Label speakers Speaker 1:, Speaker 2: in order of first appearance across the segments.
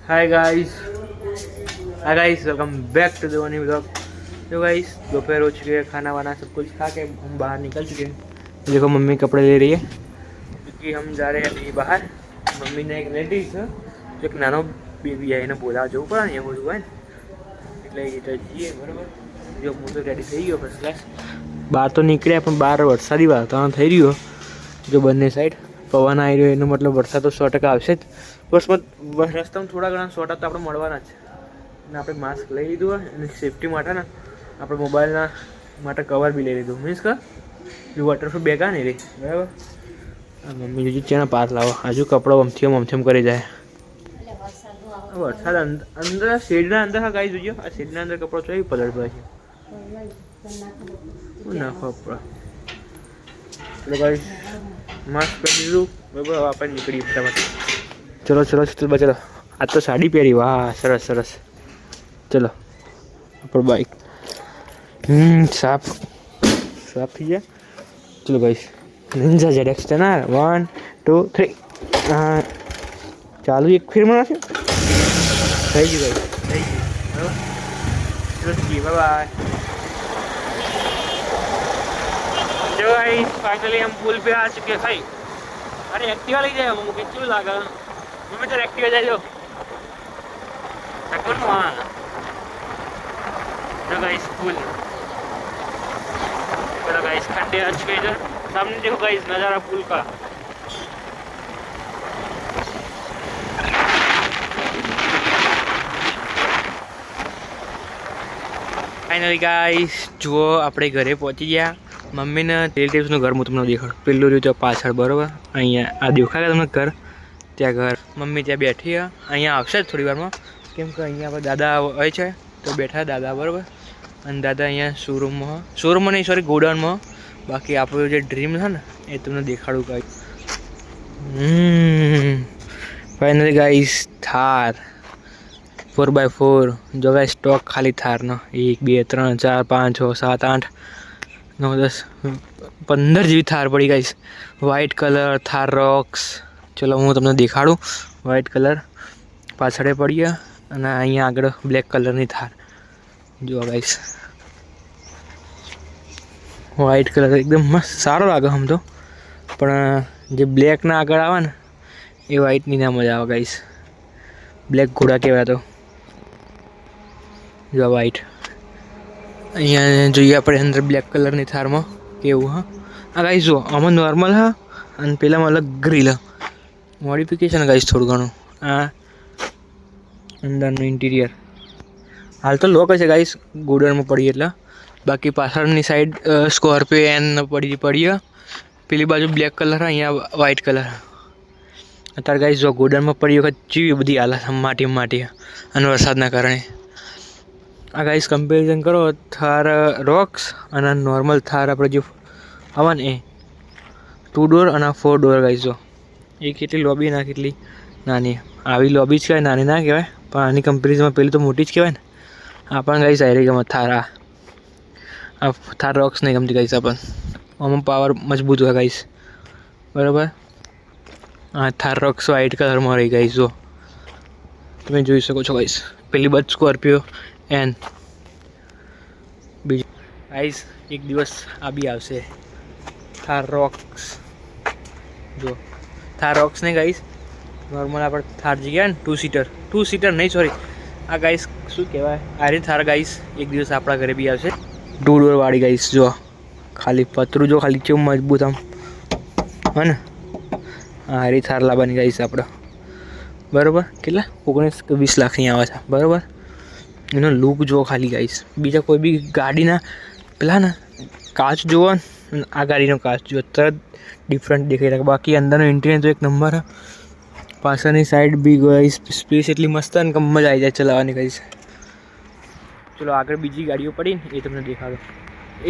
Speaker 1: Hi guys welcome back to the one vlog. तो guys दोपहर हो चुके हैं, खाना वाना सब कुछ खा के हम बाहर निकल चुके हैं। देखो मम्मी कपड़े ले रही है क्योंकि हम जा रहे हैं अभी बाहर। मम्मी ने एक लेडी है जो एक नानो बेबी है એને બોલાવવા જવું પડે ને એવું હોય ને એટલે એ તો જઈએ બરાબર। જો હું તો રેડી થઈ ગયો ફર્સ્ટ ક્લાસ। બહાર તો નીકળ્યા પણ બહાર વરસાદી વાતાવરણ થઈ રહ્યું જો બંને સાઈડ પવન આવી રહ્યો એનો મતલબ વરસાદ તો 100% આવશે જ। બસ રસ્તામાં થોડા ઘણા સોટા તો આપણે મળવાના જ અને આપણે માસ્ક લઈ લીધું હોય અને સેફટી માટે ને આપણે મોબાઈલના માટે કવર બી લઈ લીધું મીન્સ કે જો વોટરપ્રૂફ બેગ નહીં રહી બરાબર। મમ્મી જોજી ચેના પાર લાવો હજુ કપડો અમથેમ કરી જાય વરસાદ અંદર શેડના અંદર હા ગાઈ જોજો આ શેડના અંદર કપડો ચોઈ પલળ ભાઈ નાખો આપણે ચલો ગાઈ માસ્ક પહેરી દીધું બરાબર હવે આપણે નીકળીએ ફટાફટ। चलो चलो चलो चलो आज तो साड़ी पहरी वाह सरस सरस। चलो ऊपर बाइक साफ साफ थी जाए। चलो गाइस निंजा जेडएक्स ना 1 2 3 चालू एक फिर मना थी गई चलो जी बाय बाय। जो गाइस फाइनली हम पुल पे आ चुके हैं। अरे एक्टिवा लग जाए मुझे क्यों लगा मम्मी तो एक्टिवा जाए जो गाइस पुल चलो गाइस खड्डे आ चुके इधर सामने देखो गाइस नज़ारा पुल का। फाइनली गाइस जो આપણે ઘરે પહોંચી ગયા। મમ્મીને રિલેટિવ્સનું ઘર હું તમને દેખાડું પેલું રહ્યું તો પાછળ બરાબર અહીંયા આ દેખાય તમને ઘર ત્યાં ઘર મમ્મી ત્યાં બેઠી છે અહીંયા આવશે જ થોડી વારમાં કેમ કે અહીંયા આપણે દાદા હોય છે તો બેઠા દાદા બરાબર અને દાદા અહીંયા શોરૂમમાં નહીં સોરી ગોડાઉનમાં બાકી આપણું જે ડ્રીમ છે ને એ તમને દેખાડું guys. Finally guys Thar 4x4 જો ગાઈસ સ્ટોક ખાલી થારનો 1 2 3 4 5 6 7 8 9 10 15 જેવી થાર પડી guys. White colour Thar rocks चलो हूँ तमने देखाड़ू व्हाइट कलर पाछड़े पड़ी है अने अहींया आगळ ब्लेक कलर नी थार जो गाइस व्हाइट कलर एकदम मस्त सारो लागे हम तो पण जे ब्लेक ना आगळ आवे ने ए व्हाइट नी ना मजा आवे गाइस। ब्लेक घोड़ा कहेवाय तो जो व्हाइट अहींया जोईए आपणे अंदर ब्लेक कलर नी थार में केवुं हाँ आ गाइस जो आमां नॉर्मल हाँ अने पेलामां अलग ग्रिल मॉडिफिकेशन गाइस थोड़ू घणुं आ अंदरનું इंटीरियर हाल तो लोक है गाइस गोडाउन में पड़ी एटले बाकी पाछळनी साइड स्कॉर्पियो एन पड़ी है पेली बाजू ब्लेक कलर अहींया व्हाइट कलर अत्यारे गाइस जो गोडाउन में पड़ी वखत जेवी बधी हालत माटी अने वरसादना कारणे आ गाइस कम्पेरिजन करो थार रॉक्स अने नॉर्मल थार आपणे जे आवे ने 2 डोर अने 4 डोर गाइस जो ये केटली लॉबी ना केटली नानी आवी लॉबी ज कहेवाय नानी ना कहेवाय पण आनी कम्पेरिजन में पेली तो मोटी ज कहेवाय ने आपण गाइस आयरी गमे थार आ थार रॉक्स नहीं गमती गाइस आपण आमां पावर मजबूत होय गाइस बराबर। आ थार रॉक्स व्हाइट कलर में रही गाइस जो तमे जोई शको छो गाइस पेली बाजू स्कॉर्पियो एन बीजू गाइस एक दिवस आ बी आवशे थार रॉक्स जो थार रॉक्स ने गाइस नॉर्मल आप थार जी गया 2 सीटर नहीं सॉरी आ गाइस शू कहवाय आरी थार गाइस एक दिवस आपड़ा घरे भी आवशे 2 डोर वाली गाइस जो खाली पतरू जो खाली केवुं मजबूत आम है ने आरी थार लाववानी गाइस आपड़ा बराबर केटला 19-20 लाख ની આવે છે बराबर एनो लुक जो खाली गाइस बीजा कोई भी गाड़ी ना पेला ना काच जो आ गाड़ी नो काच जो तरत डिफरंट दिखाई रहे बाकी अंदर इंटीरियर तो एक नंबर है पाछळनी साइड भी गाइस स्पेस एटली मस्त है मजा आई जाए चलावानी गाइस। चलो आगे बीजी गाड़ीओ पड़ी ने ए तमने देखाडो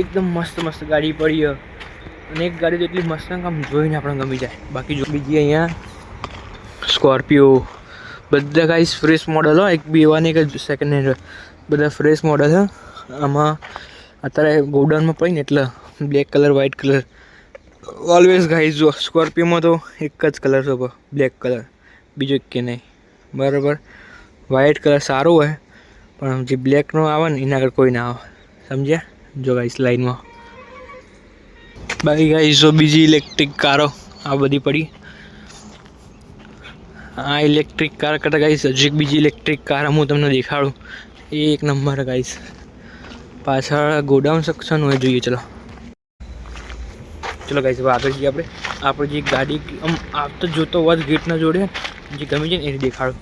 Speaker 1: एकदम मस्त मस्त गाड़ी पड़ी है अने एक गाड़ी तो एटली मस्त आम जोईने आपणे गमी जाए बाकी जो बीजी अहींया स्कॉर्पियो बधा गाइस फ्रेश मॉडल हो एक बी वन एक सेकंड हेन्ड बधा फ्रेश मॉडल है आमां अत्यारे गोडाउन में पड़ी ने एटले black colour white colour always guys जो स्कॉर्पियो में तो एक ज कलर छे ब्लेक कलर बीजो के नहीं बराबर વ્હાઇટ કલર સારું હોય પણ જે બ્લેકનો આવે ને એના આગળ કોઈ ના આવે, સમજ્યા? જો ગાઈસ લાઈનમાં બાકી ગાઈસ જો બીજી ઇલેક્ટ્રિક કારો આ બધી પડી. આ ઇલેક્ટ્રિક કાર કરતાં ગાઈસ હજી એક બીજી ઇલેક્ટ્રિક કાર હું તમને દેખાડું. એ એક નંબર ગાઈસ. પાછળ ગોડાઉન સેક્શન હોય, જોઈએ. ચલો ગાઈસ હવે આગળ જઈએ આપણે જે ગાડી આમ આવતો જોતો હોત ગેટના જોડે જે ગમી જાય ને એને દેખાડું.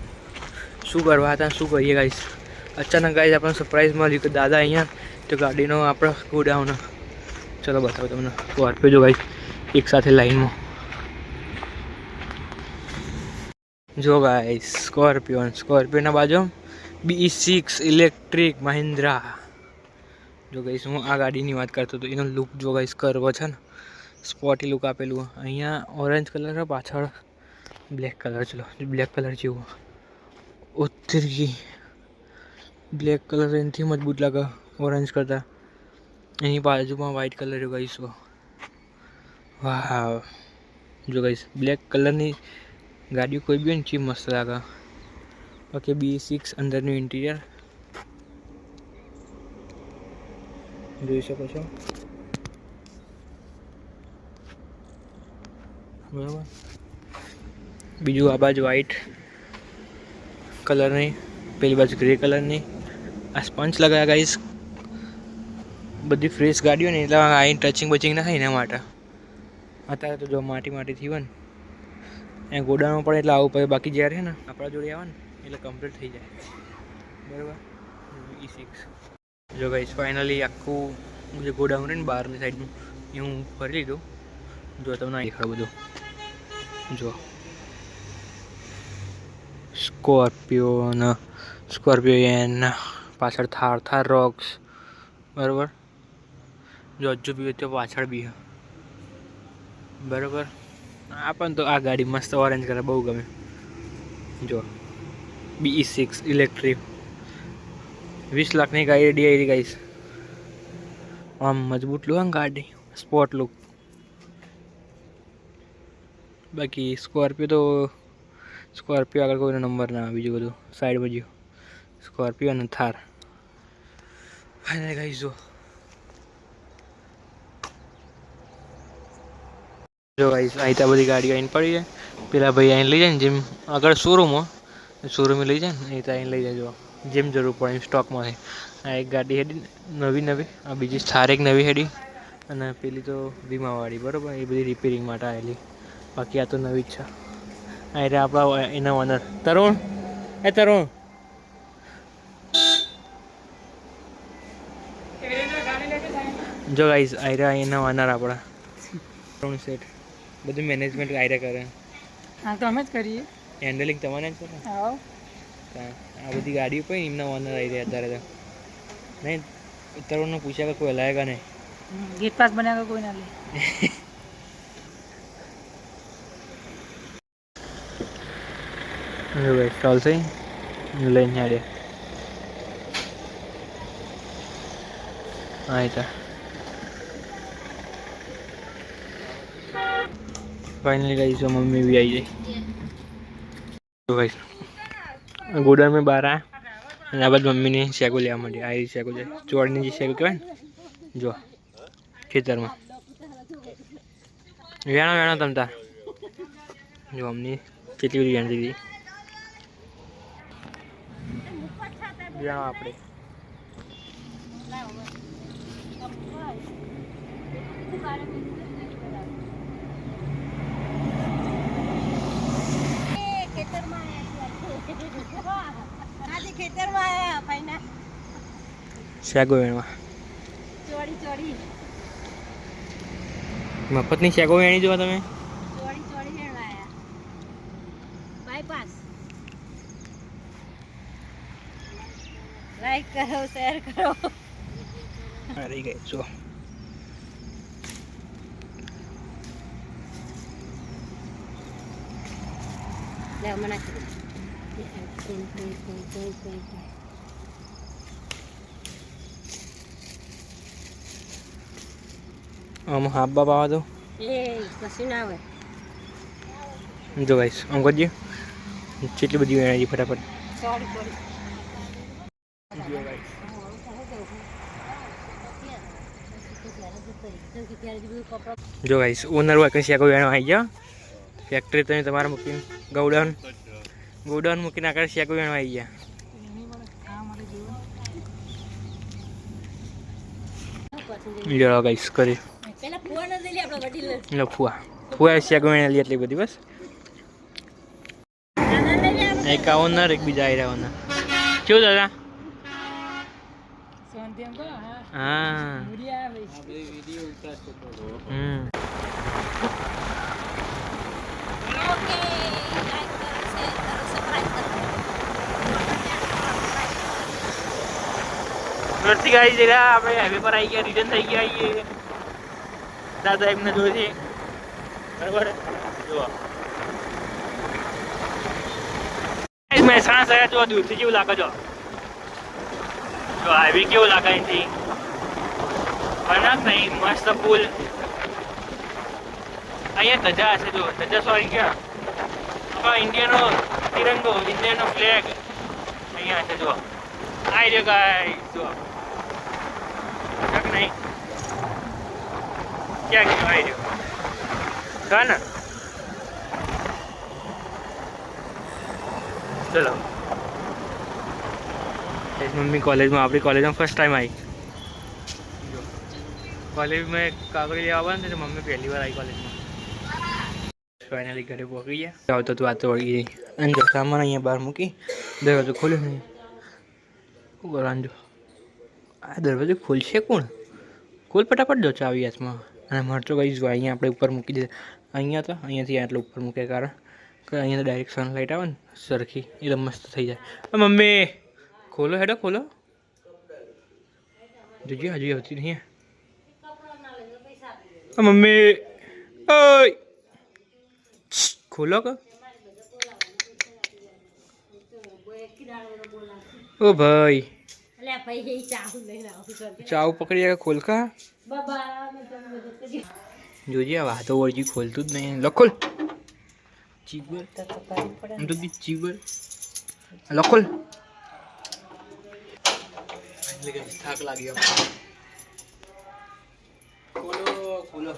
Speaker 1: શું કરવા હતા શું કરીએ ગાઈસ. અચાનક ગાઈસ આપણને સરપ્રાઈઝ મળ્યું કે દાદા અહીંયા તો ગાડીનો આપણો ગોડાઉન. ચલો બતાવો તમને સ્કોર્પિયો જો ગાઈસ એક સાથે લાઈનમાં. જો ગાઈસ સ્કોર્પિયોના બાજુ BE6 ઇલેક્ટ્રિક મહિન્દ્રા. જો ગાઈસ હું આ ગાડીની વાત કરતો હતો, એનો લુક જો ગાઈસ કરવો છે ને, સ્પોટી લુક આપેલું. અહીંયા ઓરેન્જ કલર છે, પાછળ બ્લેક કલર. ચલો બ્લેક કલર જેવું ઉતરી બ્લેક કલર એનાથી મજબૂત લાગે ઓરેન્જ કરતાં. એની બાજુમાં વ્હાઇટ કલર ગાઈસ. વાહ જો ગાઈસ બ્લેક કલરની ગાડીઓ કોઈ બી હોય ને ચી મસ્ત લાગે. ઓકે BE6 અંદરનું ઇન્ટિરિયર જોઈ શકો છો, બરાબર. બીજું આ બાજુ વ્હાઇટ કલરની, પેલી બાજુ ગ્રે કલરની. આ સ્પંચ લગાવ્યા ગાઈસ. બધી ફ્રેશ ગાડીઓ ને એટલે આઈ ટચિંગ બચિંગ ના થાય એના માટે. અત્યારે તો જો માટી થઈ હોય ને અહીંયા ગોડાઉનમાં પડે એટલે આવું પડે. બાકી જ્યારે છે ને આપણા જોડે આવે ને એટલે કમ્પ્લીટ થઈ જાય, બરાબર. BE6 જો ગાઈસ ફાઇનલી આખું જે ગોડાઉન રહે ને બહારની સાઈડનું એ હું ફરી લીધું. જો તમને દેખાડું બધું. જો સ્કોર્પિયો એન પાછળ થાર રોક્સ, બરાબર. જો હજુ બી તો પાછળ બી, બરાબર. આ પણ તો આ ગાડી મસ્ત ઓરેન્જ કલર બહુ ગમે. જો BE6 ઇલેક્ટ્રિક 20 લાખની ગાડી આવી ગાઈસ. આમ મજબૂત લુક ને ગાડી, સ્પોર્ટ લુક. બાકી સ્કોર્પિયો આગળ કોઈનો નંબર ના આવે. બીજું બધું સાઈડમાં જ્યું સ્કોર્પિયો અને થાર. ફાઇનલી ગાઈસ જો ગાઈસ અહીં ત્યાં બધી ગાડીઓ આવીને પડી જાય. પેલા ભાઈ આવીને લઈ જાય ને, જેમ આગળ શોરૂમે લઈ જાય ને એ તો આવીને લઈ જાય. જો જેમ જરૂર પડે એમ સ્ટોકમાંથી. આ એક ગાડી હેડી નવી, આ બીજી થાર એક નવી હેડી, અને પેલી તો વીમાવાળી, બરાબર. એ બધી રિપેરિંગ માટે આવેલી. બાકી આ તો નવી જ છે. આ એટલે આપણા એના ઓનર તરુણ. જો ગાઈસ આયરા એના ઓનર આપણા તરુણ શેઠ. બધું મેનેજમેન્ટ આયરા કરે.
Speaker 2: હા તો અમે જ કરીએ.
Speaker 1: હેન્ડલિંગ તમારે જ કરે.
Speaker 2: હા
Speaker 1: આ બધી ગાડીઓ પણ એમના ઓનર આવી રહ્યા અત્યારે તો. નહીં તરુણને પૂછ્યા કે કોઈ હલાયેગા નહીં.
Speaker 2: ગેટ પાસ બનાવ્યા કોઈ ના લે.
Speaker 1: ભાઈ ચાલ થઈ લઈને આડે હા. ફાઇનલી ગાઈસ મમ્મી भी आई જાય. તો ગાઈસ ગોડાઉન में બહાર આ અને આ બાદ મમ્મીની શેકો લેવા માંડી. આ શેકો છે ચોળની જે શેકો કહેવાય ને, જો ખેતરમાં વેણો તમતા. જો અમની કેટલી બધી વેણ દીધી વેણો આપણે. શેકો વેણવા મફતની શેકો વેણી જો તમે.
Speaker 2: લાઈક કરો, શેર કરો.
Speaker 1: રહી ગઈ જો. આમ હાફ બાપ આવા દો. જો ગાઈસ આમ કરજો કેટલી બધી વેણાઈ ફટાફટ.
Speaker 2: સોરી સોરી
Speaker 1: જો ગાઈસ જો ગાઈસ ઓનર વેકન્સી આગળ વેણો આવી ગયા ફેક્ટરી તમે તમારે મૂકીને ગોડાઉન મૂકીને આગળ શેકો વેણો આવી ગયા લ્યો ગાઈસ કરી
Speaker 2: પેલા ફુવા ન દે લે આપણે વડીલ
Speaker 1: લો ફુવા શેકો વેણેલી એટલી બધી બસ એક આ ઓનર એક બીજા આવી રહ્યા ઓનર કેવું દાદા
Speaker 2: શાંતિ એમ કહો હા
Speaker 1: હા
Speaker 2: મુરિયા ભાઈ વિડિયો ઉતારતો તો ઓકે લાઈક કરો શેર કરો સબસ્ક્રાઇબ કરો
Speaker 1: નોર્થી ગાડી જરા આપણે હાઈવે પર આવી ગયા રિટર્ન થઈ ગયા આવીએ દાદા એમને જોઈ બરાબર જો મહેસાણા શહેર જો દૂરથી કેવું લાગે જો હાઈવે કેવું લાગે અહીંથી બનાક નહીં મસ્ત પુલ અહીંયા ધજા હશે જો ધજા સોરી ક્યાં આપણા ઇન્ડિયાનો તિરંગો ઇન્ડિયાનો ફ્લેગ અહીંયા હશે જો આવી રહ્યો ગાઈસ જો નહીં ક્યાં ગયો આવી રહ્યો હા ને ચલો મમ્મી કોલેજમાં આપણી કોલેજમાં ફર્સ્ટ ટાઈમ આવી કોલેજમાં કાગળી લેવા આવવાનું તો મમ્મી પહેલી વાર આવી કોલેજમાં ફાઇનલી ઘરે પહોંચી ગયા આવતો તું વાતો વળી ગઈ અને જો સામાન અહીંયા બહાર મૂકી દરવાજો ખોલ્યો નહીં શું કરવાનું જો આ દરવાજો ખોલશે કોણ ખોલ ફટાફટ જો ચાવી હાથમાં અને મરચો કઈ જો અહીંયા આપણે ઉપર મૂકી દે અહીંયા તો અહીંયાથી આટલે ઉપર મૂકે કારણ કે અહીંયા તો ડાયરેક્ટ સનલાઇટ આવે ને સરખી એકદમ મસ્ત થઈ જાય મમ્મી ખોલો હેડો ખોલો જોજે હજી આવતી નહીં મમ્મી ઓય ખોલો કે ઓ ભાઈ
Speaker 2: અલે ભાઈ ચાહુ લઈને આવું સર
Speaker 1: ચાવ પકડી જાય ખોલ કા
Speaker 2: બાબા મે તમને મદદ કરી
Speaker 1: જોજે આ વાતો વળજી ખોલતું જ નહીં લખોલ ચીબર આમ તો બી ચીબર લખોલ થાક લાગ્યો ખોલો